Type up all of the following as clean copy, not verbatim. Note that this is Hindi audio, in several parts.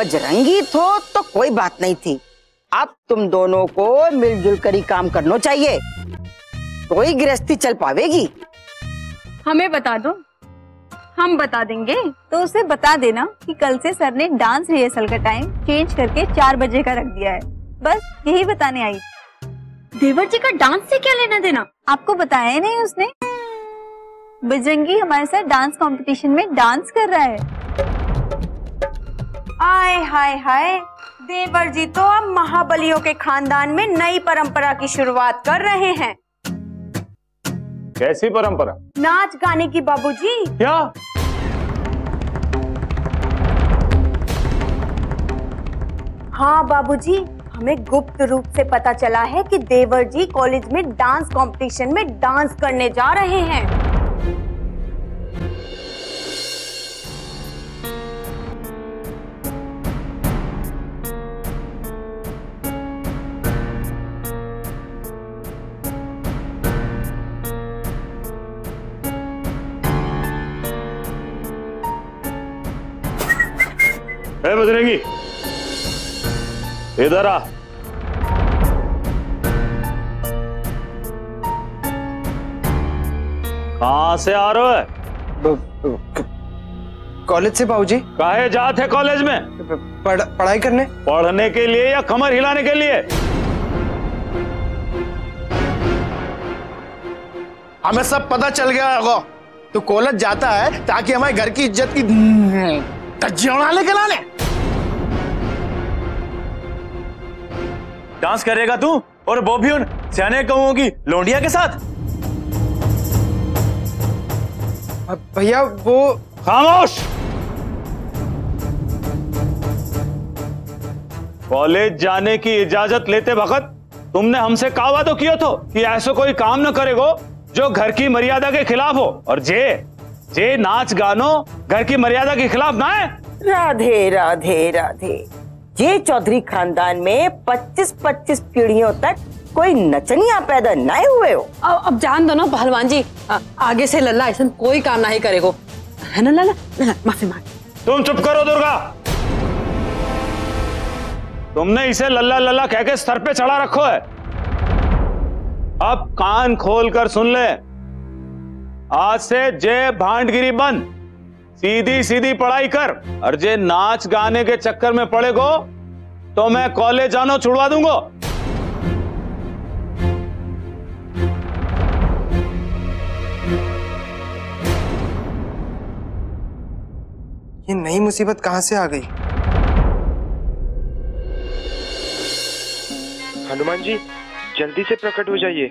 बजरंगी तो कोई बात नहीं थी। अब तुम दोनों को मिलजुल कर ही काम करना चाहिए, तो ही गृहस्थी चल पावेगी। हमें बता दो, हम बता देंगे। तो उसे बता देना कि कल से सर ने डांस रिहर्सल का टाइम चेंज करके 4 बजे का रख दिया है। बस यही बताने आई। देवर जी का डांस से क्या लेना देना? आपको बताया ही नहीं उसने। बजरंगी हमारे साथ डांस कंपटीशन में डांस कर रहा है। आय हाय हाय, देवर जी तो अब महाबलियों के खानदान में नई परंपरा की शुरुआत कर रहे हैं। कैसी परंपरा? नाच गाने की बाबूजी। क्या? हाँ बाबूजी, हमें गुप्त रूप से पता चला है कि देवर जी कॉलेज में डांस कंपटीशन में डांस करने जा रहे हैं। बजरंगी, इधर आ। कहाँ से आ रहे हो? कॉलेज से बाबूजी। काहे जाते हैं कॉलेज में? पढ़ाई करने। पढ़ने के लिए या कमर हिलाने के लिए? हमें सब पता चल गया होगा। तो कॉलेज जाता है ताकि हमारे घर की इज्जत की धज्जियां उड़ा लेके लाने। डांस करेगा तू और वो भी उन सियाने कौओं की लोंडिया के साथ? भैया वो। खामोश। कॉलेज जाने की इजाजत लेते वक्त तुमने हमसे कहा वादा किया तो कि ऐसा कोई काम न करेगो जो घर की मर्यादा के खिलाफ हो, और जे नाच गानो घर की मर्यादा के खिलाफ ना है। राधे राधे राधे। ये चौधरी खानदान में 25-25 पीढ़ियों तक कोई नचनिया पैदा नहीं हुए हो। अब जान दो ना पहलवान जी, आगे से लल्ला ऐसा कोई काम नहीं करेगो, है ना लल्ला? माफी मांग। तुम चुप करो दुर्गा। तुमने इसे लल्ला लल्ला कह के सर पे चढ़ा रखो है। अब कान खोल कर सुन ले, आज से जे भांडगिरी बंद, सीधी सीधी पढ़ाई कर। और जे नाच गाने के चक्कर में पड़ेगो तो मैं कॉलेज जानो छुड़वा दूंगा। ये नई मुसीबत कहां से आ गई? हनुमान जी जल्दी से प्रकट हो जाइए,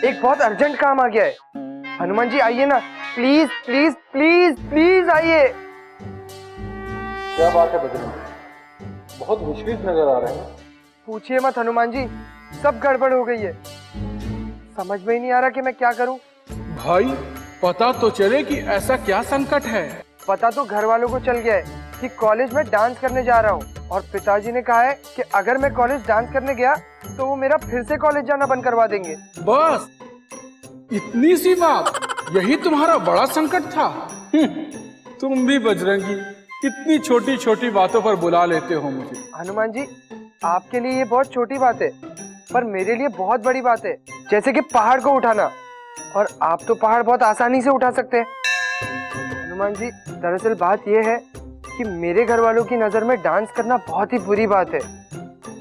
एक बहुत अर्जेंट काम आ गया है। हनुमान जी आइए ना, प्लीज प्लीज प्लीज प्लीज आइए। क्या बात है बजरंगी, बहुत मुश्किल नजर आ रहे हैं। पूछिए मत हनुमान जी, सब गड़बड़ हो गई है। समझ में ही नहीं आ रहा कि मैं क्या करूं। भाई पता तो चले कि ऐसा क्या संकट है। पता तो घर वालों को चल गया है कि कॉलेज में डांस करने जा रहा हूँ, और पिताजी ने कहा है कि अगर मैं कॉलेज डांस करने गया तो वो मेरा फिर से कॉलेज जाना बंद करवा देंगे। बस इतनी सी बात, यही तुम्हारा बड़ा संकट था? तुम भी बजरंगी कितनी छोटी छोटी बातों पर बुला लेते हो मुझे। हनुमान जी आपके लिए ये बहुत छोटी बात है, पर मेरे लिए बहुत बड़ी बात है। जैसे कि पहाड़ को उठाना, और आप तो पहाड़ बहुत आसानी से उठा सकते हैं। हनुमान जी दरअसल बात यह है कि मेरे घर वालों की नजर में डांस करना बहुत ही बुरी बात है।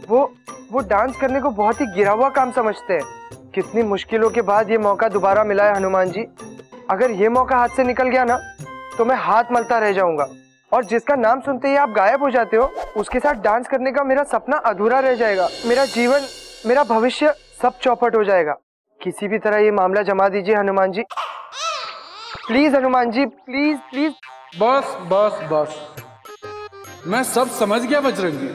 वो डांस करने को बहुत ही गिरा हुआ काम समझते हैं। कितनी मुश्किलों के बाद ये मौका दोबारा मिला है हनुमान जी। अगर ये मौका हाथ से निकल गया ना तो मैं हाथ मलता रह जाऊंगा, और जिसका नाम सुनते ही आप गायब हो जाते हो उसके साथ डांस करने का मेरा सपना अधूरा रह जाएगा। मेरा जीवन, मेरा भविष्य सब चौपट हो जाएगा। किसी भी तरह ये मामला जमा दीजिए Hanuman ji, please Hanuman ji, please please. बस बस बस, मैं सब समझ गया बजरंगी।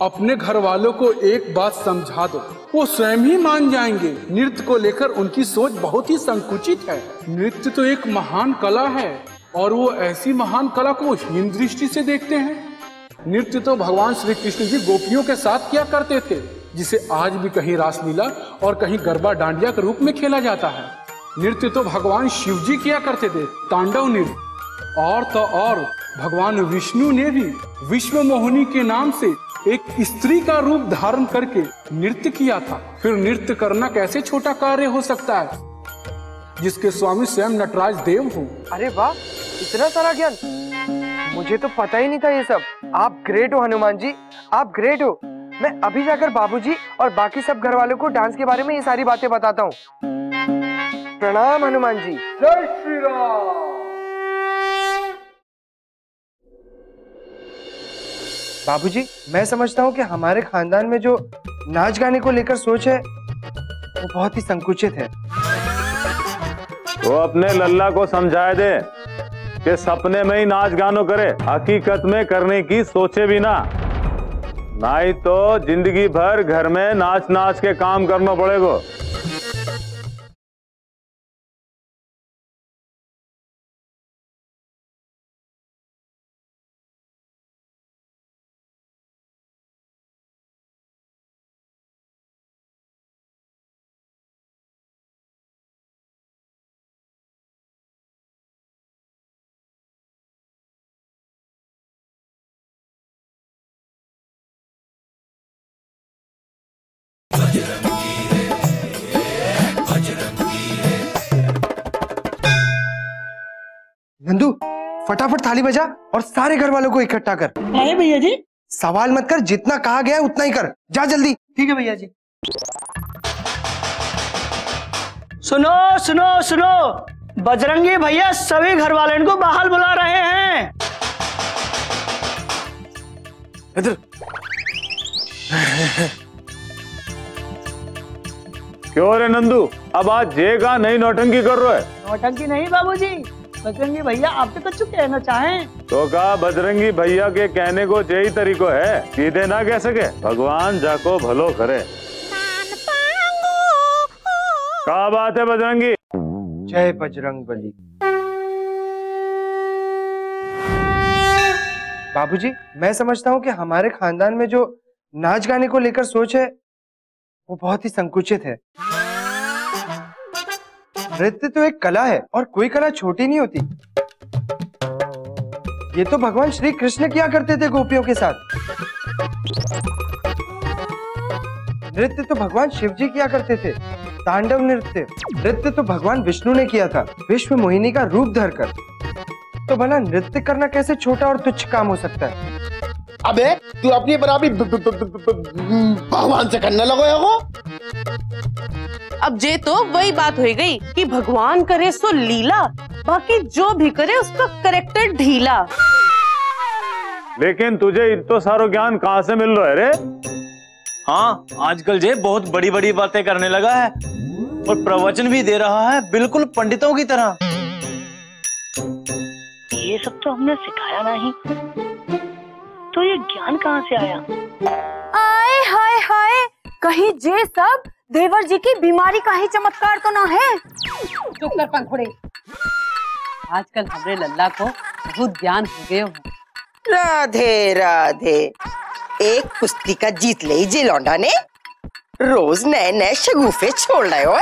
अपने घर वालों को एक बात समझा दो, वो स्वयं ही मान जाएंगे। नृत्य को लेकर उनकी सोच बहुत ही संकुचित है। नृत्य तो एक महान कला है, और वो ऐसी महान कला को हीन दृष्टि से देखते हैं। नृत्य तो भगवान श्री कृष्ण जी गोपियों के साथ किया करते थे, जिसे आज भी कहीं रासलीला और कहीं गरबा डांडिया के रूप में खेला जाता है। नृत्य तो भगवान शिव जी किया करते थे, तांडव नृत्य। और तो और भगवान विष्णु ने भी विश्व मोहिनी के नाम से एक स्त्री का रूप धारण करके नृत्य किया था। फिर नृत्य करना कैसे छोटा कार्य हो सकता है, जिसके स्वामी स्वयं नटराज देव हो। अरे वाह, इतना सारा ज्ञान, मुझे तो पता ही नहीं था ये सब। आप ग्रेट हो हनुमान जी, आप ग्रेट हो। मैं अभी जाकर बाबूजी और बाकी सब घर वालों को डांस के बारे में ये सारी बातें बताता हूँ। प्रणाम हनुमान जी। जय श्री राम। बाबूजी, मैं समझता हूँ कि हमारे खानदान में जो नाच गाने को लेकर सोच है वो बहुत ही संकुचित है। वो अपने लल्ला को समझाए दे कि सपने में ही नाच गानो करे, हकीकत में करने की सोचे भी ना, नहीं तो जिंदगी भर घर में नाच नाच के काम करना पड़ेगा। नंदू, फटाफट थाली बजा और सारे घर वालों को इकट्ठा कर। है भैया जी। सवाल मत कर, जितना कहा गया है उतना ही कर। जा जल्दी। ठीक है भैया जी। सुनो सुनो सुनो, बजरंगी भैया सभी घर वालों को बाहर बुला रहे हैं। इधर। क्यों रे नंदू, अब आज जे का नई नौटंकी कर रहे है? नौटंकी नहीं बाबूजी, बजरंगी भैया आपसे कुछ कहना चाहें तो कहा बजरंगी भैया के कहने को यही तरीको है, सीधे ना कह सके। भगवान जाको भलो करे। क्या बात है बजरंगी? जय बजरंग बली। बाबूजी, मैं समझता हूँ कि हमारे खानदान में जो नाच गाने को लेकर सोच है वो बहुत ही संकुचित है। नृत्य तो एक कला है और कोई कला छोटी नहीं होती। ये तो भगवान श्री कृष्ण किया करते थे गोपियों के साथ। नृत्य तो भगवान शिव जी किया करते थे, तांडव नृत्य। नृत्य तो भगवान विष्णु ने किया था, विश्व मोहिनी का रूप धरकर। तो भला नृत्य करना कैसे छोटा और तुच्छ काम हो सकता है? अबे तू अपनी बराबरी भगवान से करने लगो हो। अब जे तो वही बात हो गई कि भगवान करे सो लीला, बाकी जो भी करे उसका करेक्टर ढीला। लेकिन तुझे इतना सारा ज्ञान कहाँ से मिल रहा है रे? हाँ, आजकल जे बहुत बड़ी बड़ी बातें करने लगा है और प्रवचन भी दे रहा है, बिल्कुल पंडितों की तरह। ये सब तो हमने सिखाया नहीं, तो ये ज्ञान कहाँ से आया? आए हाय हाय, कहीं जे सब देवर जी की बीमारी का ही चमत्कार तो ना है? चुप कर पंखुड़े, आजकल हमरे लल्ला को बहुत ज्ञान हो गए हो। राधे राधे, एक कुश्ती का जीत ले जे लौंडा ने, रोज नए नए शगुफे छोड़ रहे हो।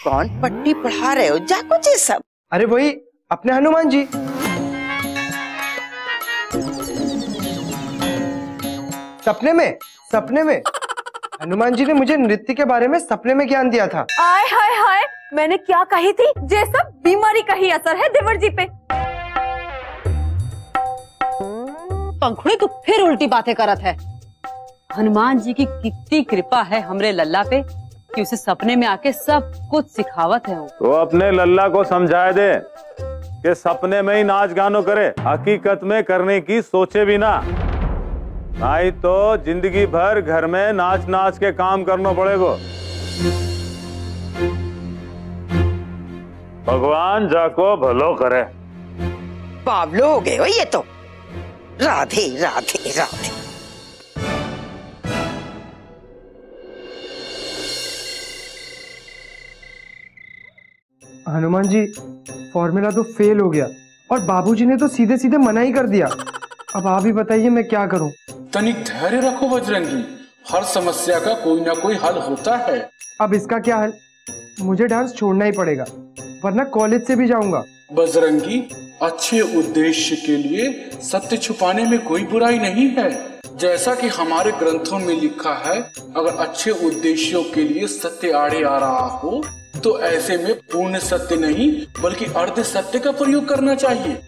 कौन पट्टी पढ़ा रहे हो जाको जे सब? अरे वही अपने हनुमान जी। सपने में हनुमान जी ने मुझे नृत्य के बारे में सपने में ज्ञान दिया था। आय हाय हाय, मैंने क्या कही थी? जे सब बीमारी का ही असर है देवर जी पे। पंखुड़ी तू फिर उल्टी बातें करत है। हनुमान जी की कितनी कृपा है हमरे लल्ला पे कि उसे सपने में आके सब कुछ सिखावत है। तो अपने लल्ला को समझाए दे कि सपने में ही नाच गानो करे, हकीकत में करने की सोचे भी ना, नहीं तो जिंदगी भर घर में नाच नाच के काम करना पड़ेगा। भगवान जाको भलो करे। बावलो हो गए हो ये तो। राधे राधे राधे। हनुमान जी, फॉर्मूला तो फेल हो गया और बाबूजी ने तो सीधे सीधे मना ही कर दिया। अब आप ही बताइए मैं क्या करूं? तनिक धैर्य रखो बजरंगी, हर समस्या का कोई ना कोई हल होता है। अब इसका क्या हल? मुझे डांस छोड़ना ही पड़ेगा, वरना कॉलेज से भी जाऊंगा। बजरंगी, अच्छे उद्देश्य के लिए सत्य छुपाने में कोई बुराई नहीं है। जैसा कि हमारे ग्रंथों में लिखा है, अगर अच्छे उद्देश्यों के लिए सत्य आड़े आ रहा हो तो ऐसे में पूर्ण सत्य नहीं बल्कि अर्ध सत्य का प्रयोग करना चाहिए।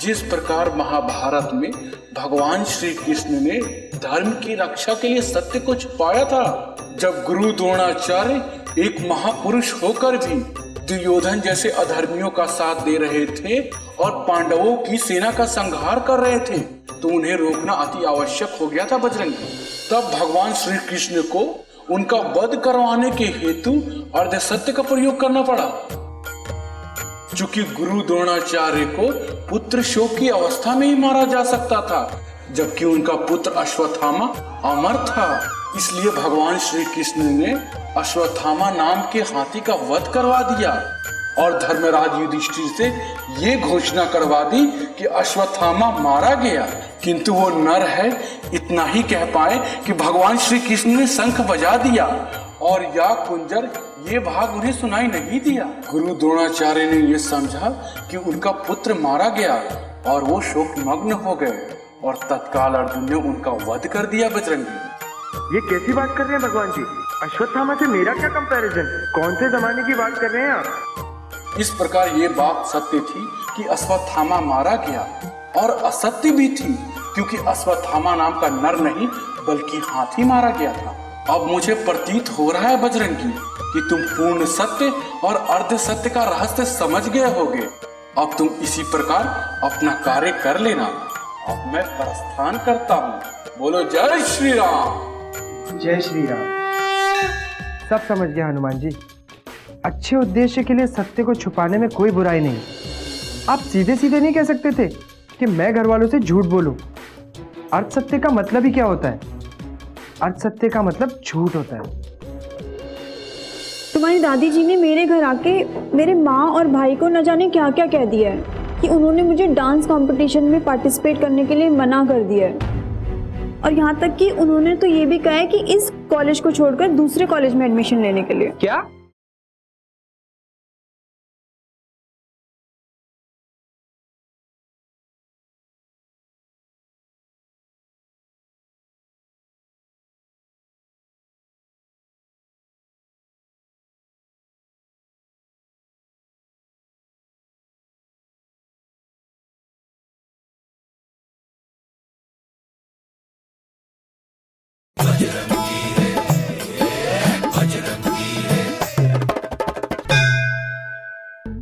जिस प्रकार महाभारत में भगवान श्री कृष्ण ने धर्म की रक्षा के लिए सत्य को छुपाया था, जब गुरु द्रोणाचार्य एक महापुरुष होकर भी दुर्योधन जैसे अधर्मियों का साथ दे रहे थे और पांडवों की सेना का संहार कर रहे थे, तो उन्हें रोकना अति आवश्यक हो गया था बजरंगी। तब भगवान श्री कृष्ण को उनका वध करवाने के हेतु अर्ध सत्य का प्रयोग करना पड़ा। चूंकि गुरु द्रोणाचार्य को पुत्र शोक की अवस्था में ही मारा जा सकता था, जबकि उनका पुत्र अश्वत्थामा अमर था, इसलिए भगवान श्री कृष्ण ने अश्वत्थामा नाम के हाथी का वध करवा दिया और धर्मराज युधिष्ठिर से ये घोषणा करवा दी कि अश्वत्थामा मारा गया, किंतु वो नर है इतना ही कह पाए कि भगवान श्री कृष्ण ने शंख बजा दिया और या कुंजर ये भाग उन्हें सुनाई नहीं दिया। गुरु द्रोणाचार्य ने ये समझा कि उनका पुत्र मारा गया और वो शोक मग्न हो गए और तत्काल अर्जुन ने उनका वध कर दिया। बजरंगी, ये कैसी बात कर रहे हैं भगवान जी? अश्वत्थामा से मेरा क्या कंपैरिजन? कौन से जमाने की बात कर रहे हैं आप? इस प्रकार ये बात सत्य थी कि अश्वत्थामा मारा गया और असत्य भी थी क्योंकि अश्वत्थामा नाम का नर नहीं बल्कि हाथी मारा गया था। अब मुझे प्रतीत हो रहा है बजरंगी कि तुम पूर्ण सत्य और अर्ध सत्य का रहस्य समझ गए होगे। अब तुम इसी प्रकार अपना कार्य कर लेना। अब मैं प्रस्थान करता हूँ। बोलो जय श्री राम। जय श्री राम। सब समझ गया हनुमान जी। अच्छे उद्देश्य के लिए सत्य को छुपाने में कोई बुराई नहीं। आप सीधे सीधे नहीं कह सकते थे कि मैं घर वालों से झूठ बोलूं। अर्ध सत्य का मतलब ही क्या होता है? अर्ध सत्य का मतलब झूठ होता है। तुम्हारी दादी जी ने मेरे घर आके मेरे माँ और भाई को न जाने क्या क्या कह दिया है कि उन्होंने मुझे डांस कंपटीशन में पार्टिसिपेट करने के लिए मना कर दिया है, और यहाँ तक कि उन्होंने तो ये भी कहा है कि इस कॉलेज को छोड़कर दूसरे कॉलेज में एडमिशन लेने के लिए। क्या?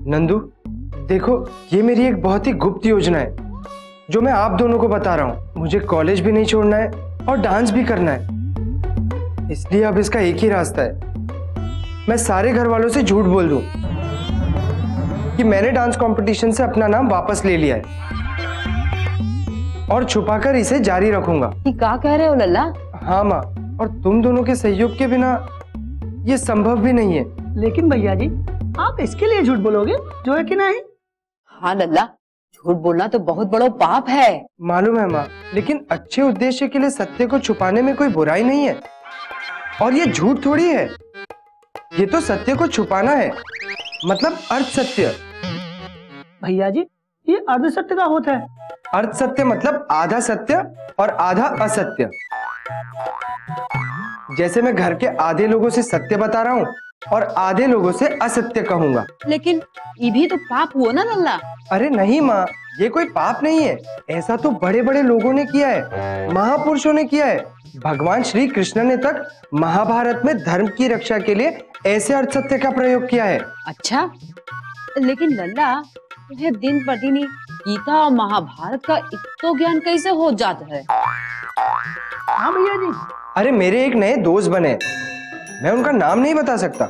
नंदू, देखो ये मेरी एक बहुत ही गुप्त योजना है जो मैं आप दोनों को बता रहा हूँ। मुझे कॉलेज भी नहीं छोड़ना है और डांस भी करना है, इसलिए अब इसका एक ही रास्ता है। मैं सारे घर वालों से झूठ बोल दूं कि मैंने डांस कंपटीशन से अपना नाम वापस ले लिया है और छुपाकर इसे जारी रखूंगा। क्या कह रहे हो लल्ला? हाँ माँ, और तुम दोनों के सहयोग के बिना ये संभव भी नहीं है। लेकिन भैया जी, आप इसके लिए झूठ बोलोगे जो है कि नहीं? हाँ लल्ला, झूठ बोलना तो बहुत बड़ा पाप है। मालूम है माँ, लेकिन अच्छे उद्देश्य के लिए सत्य को छुपाने में कोई बुराई नहीं है। और ये झूठ थोड़ी है, ये तो सत्य को छुपाना है, मतलब अर्ध सत्य। भैया जी, ये अर्ध सत्य का होता है। अर्ध सत्य मतलब आधा सत्य और आधा असत्य। जैसे मैं घर के आधे लोगों से सत्य बता रहा हूँ और आधे लोगों से असत्य कहूंगा। लेकिन ये भी तो पाप हुआ ना लल्ला? अरे नहीं माँ, ये कोई पाप नहीं है। ऐसा तो बड़े बड़े लोगों ने किया है, महापुरुषों ने किया है। भगवान श्री कृष्ण ने तक महाभारत में धर्म की रक्षा के लिए ऐसे अर्ध सत्य का प्रयोग किया है। अच्छा, लेकिन लल्ला तुम्हें दिन प्रतिदिन गीता और महाभारत का इतना ज्ञान कैसे हो जाता है? हाँ भैया जी। अरे मेरे एक नए दोस्त बने, मैं उनका नाम नहीं बता सकता।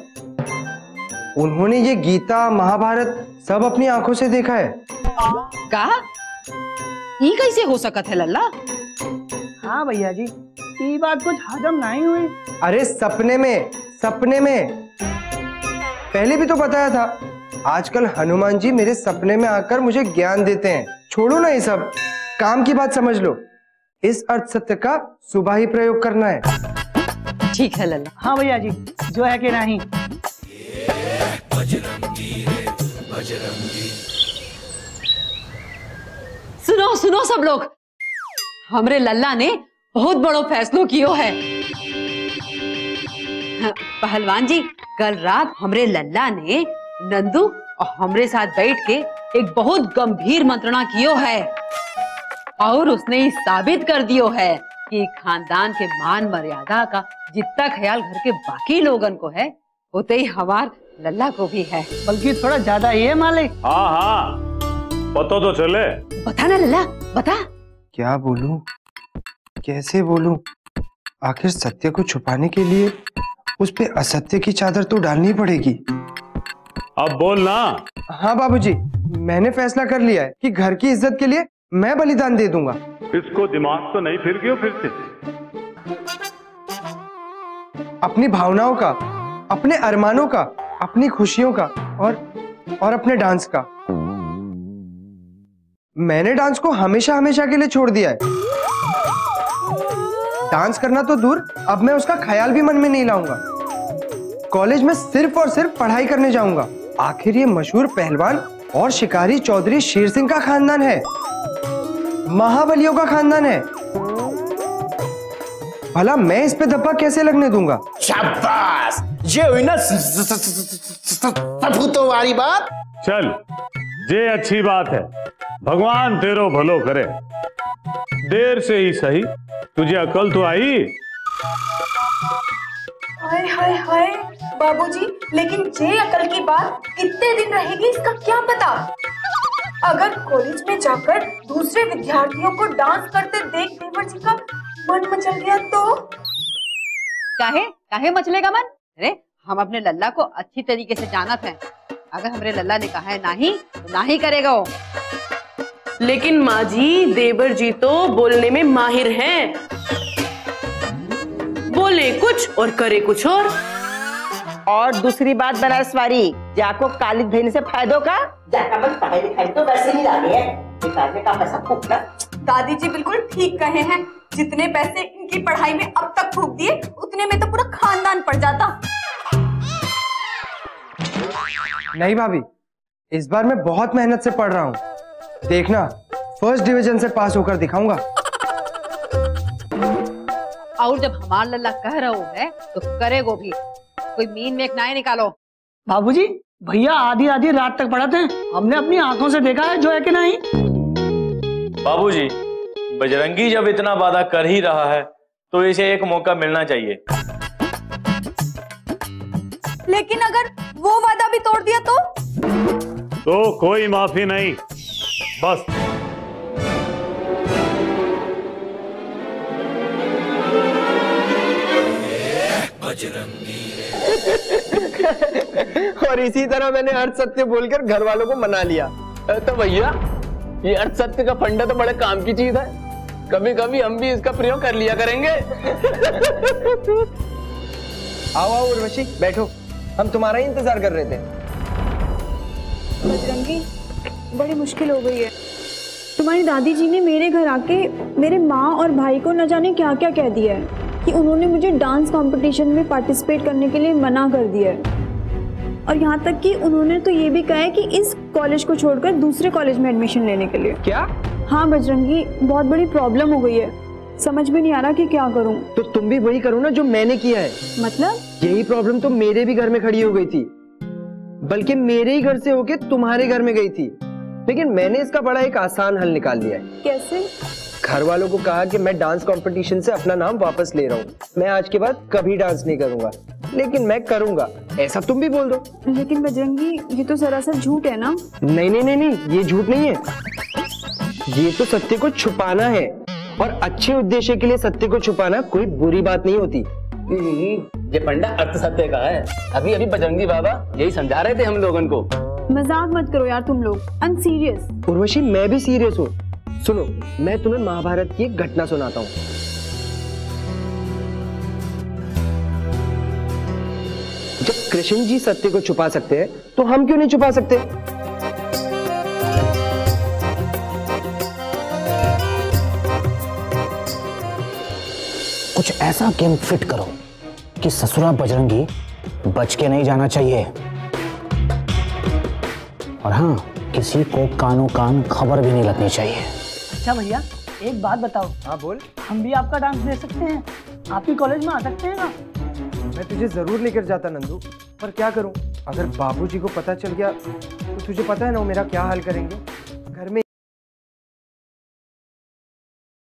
उन्होंने ये गीता महाभारत सब अपनी आंखों से देखा है। कहा? ये कैसे हो सकता है लल्ला? हाँ भैया जी, ये बात कुछ हजम नहीं हुई। अरे सपने में, सपने में। पहले भी तो बताया था। आजकल हनुमान जी मेरे सपने में आकर मुझे ज्ञान देते हैं। छोड़ो ना ये सब, काम की बात समझ लो। इस अर्ध सत्य का सुबह ही प्रयोग करना है। ठीक है लल्ला। हाँ भैया जी, जो है कि नहीं। सुनो सुनो सब लोग, हमरे लल्ला ने बहुत बड़ो फैसलो कियो है। पहलवान जी, कल रात हमरे लल्ला ने नंदू और हमरे साथ बैठ के एक बहुत गंभीर मंत्रणा कियो है और उसने ही साबित कर दियो है कि खानदान के मान मर्यादा का जितना ख्याल घर के बाकी लोगन को है उतना ही हमार लल्ला को भी है, बल्कि थोड़ा ज्यादा ही है मालिक। हाँ हाँ, पता तो चले। बता ना लल्ला, बता। क्या बोलूं, कैसे बोलूं? आखिर सत्य को छुपाने के लिए उस पे असत्य की चादर तो डालनी पड़ेगी। अब बोल ना। हाँ बाबूजी, मैंने फैसला कर लिया है कि घर की इज्जत के लिए मैं बलिदान दे दूंगा। इसको दिमाग तो नहीं फिर गया फिर से? अपनी भावनाओं का, अपने अरमानों का, अपनी खुशियों का और अपने डांस का। मैंने डांस को हमेशा हमेशा के लिए छोड़ दिया है। डांस करना तो दूर, अब मैं उसका ख्याल भी मन में नहीं लाऊंगा। कॉलेज में सिर्फ और सिर्फ पढ़ाई करने जाऊंगा। आखिर ये मशहूर पहलवान और शिकारी चौधरी शेर सिंह का खानदान है, महाबलियों का खानदान है। भला मैं इस पे धब्बा कैसे लगने दूंगा? शाबाश, ये हुई ना सपूतों वाली बात। चल, ये अच्छी बात है। भगवान तेरो भलो करे। देर से ही सही, तुझे अकल तो आई। हाय हाय हाय बाबूजी, लेकिन ये अकल की बात कितने दिन रहेगी इसका क्या पता। अगर कॉलेज में जाकर दूसरे विद्यार्थियों को डांस करते देख देवर जी का मन मचल गया तो? काहे मचलेगा मन? अरे हम अपने लल्ला को अच्छी तरीके से जानत हैं। अगर हमरे लल्ला ने कहा है नहीं तो नहीं करेगा वो। लेकिन माँ जी, देवर जी तो बोलने में माहिर हैं। बोले कुछ और करे कुछ और दूसरी बात बनारस वाली, जाको कॉलेज भेजने से फायदों का पढ़ाई लिखाई तो वैसे ही लागे है, निकालने का पैसा फूकना। दादी जी बिल्कुल ठीक कहे हैं, जितने पैसे इनकी पढ़ाई में अब तक फूक दिए उतने में तो पूरा खानदान पड़ जाता। नहीं भाभी, इस बार मैं बहुत मेहनत से पढ़ रहा हूँ। देखना, फर्स्ट डिवीजन से पास होकर दिखाऊंगा। और जब हमार लल्ला कह रहा है तो करेगो भी। कोई मीन में एक नाय निकालो। बाबूजी, भैया आधी आधी रात तक पढ़ते हैं, हमने अपनी आंखों से देखा है जो है कि नहीं। बाबूजी, बजरंगी जब इतना वादा कर ही रहा है तो इसे एक मौका मिलना चाहिए। लेकिन अगर वो वादा भी तोड़ दिया तो कोई माफी नहीं, बस। और इसी तरह मैंने अर्थ सत्य बोलकर घर वालों को मना लिया। तो भैया, ये अर्थ सत्य का फंडा तो बड़े काम की चीज है, कभी कभी हम भी इसका प्रयोग कर लिया करेंगे। आओ आओ उर्वशी, बैठो, हम तुम्हारा ही इंतजार कर रहे थे। बजरंगी, बड़ी मुश्किल हो गई है। तुम्हारी दादी जी ने मेरे घर आके मेरे माँ और भाई को न जाने क्या क्या कह दिया है कि उन्होंने मुझे डांस कंपटीशन में पार्टिसिपेट करने के लिए मना कर दिया है। और यहाँ तक कि उन्होंने तो ये भी कहा है कि इस कॉलेज को छोड़कर दूसरे कॉलेज में एडमिशन लेने के लिए। क्या? हाँ बजरंगी, बहुत बड़ी प्रॉब्लम हो गई है, समझ में नहीं आ रहा कि क्या करूं। तो तुम भी वही करो ना जो मैंने किया है। मतलब? यही प्रॉब्लम तो मेरे भी घर में खड़ी हो गई थी, बल्कि मेरे ही घर से होके तुम्हारे घर में गई थी, लेकिन मैंने इसका बड़ा एक आसान हल निकाल लिया है। कैसे? घर वालों को कहा कि मैं डांस कंपटीशन से अपना नाम वापस ले रहा हूँ, मैं आज के बाद कभी डांस नहीं करूंगा, लेकिन मैं करूंगा, ऐसा तुम भी बोल दो। लेकिन बजरंगी, ये तो सरासर झूठ है ना। नहीं नहीं नहीं नहीं, ये झूठ नहीं है, ये तो सत्य को छुपाना है, और अच्छे उद्देश्य के लिए सत्य को छुपाना कोई बुरी बात नहीं होती। ये पंडा अर्थ सत्य का है, अभी अभी बजरंगी बाबा यही समझा रहे थे हम लोगों को। मजाक मत करो यार तुम लोग, आई एम सीरियस। उर्वशी, मैं भी सीरियस हूँ। सुनो, मैं तुम्हें महाभारत की एक घटना सुनाता हूँ। जब कृष्ण जी सत्य को छुपा सकते हैं तो हम क्यों नहीं छुपा सकते? कुछ ऐसा गेम फिट करो कि ससुरा बजरंगी बच के नहीं जाना चाहिए, और हाँ, किसी को कानो कान खबर भी नहीं लगनी चाहिए। अच्छा भैया, एक बात बताओ। हाँ बोल। हम भी आपका डांस दे सकते हैं? आपके कॉलेज में आ सकते हैं ना? मैं तुझे जरूर लेकर जाता नंदू, पर क्या करूं, अगर बाबूजी को पता चल गया तो तुझे पता है ना वो मेरा क्या हाल करेंगे।